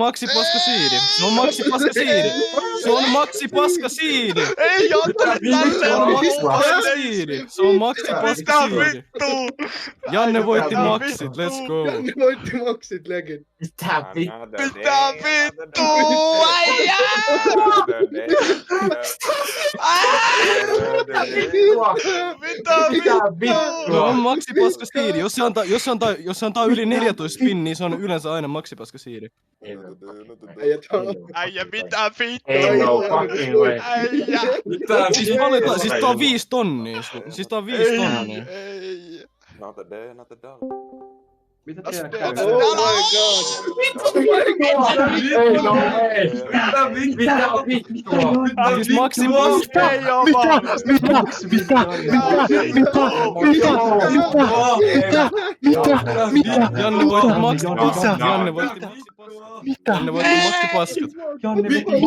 Maxi paska siidi. Se on Maxi paska siidi. Se on Maxi paska siidi. Ei Janne, Se on Maxi paska siidi. Se on Maxi paska mitä siidi. vittu? Janne voitti Mitä Maxit, vittu? let's go. Janne voitti Maxit legend. Mitä vittu? Mitä vittu? Äijä! Mitä vittu? Se on Maxi paska siidi. Jos se antaa yli 14 spinniä, se on yleensä aina Maxi paska siidi. Äijä, mitä vittu? Ei no fucking way. Äijä! Siis tää on 5 tonnia. Siis tää on 5 tonnia. Ei. Not the day, not the dollar. Mitä teillä Mitä käy? Oh my god. Ei no ei. Mitä vittua? Siis Maxi paska. Ei oo vaan. Janne voitti Maxi paskat. Janne voitti Maxi paskat. Janne veti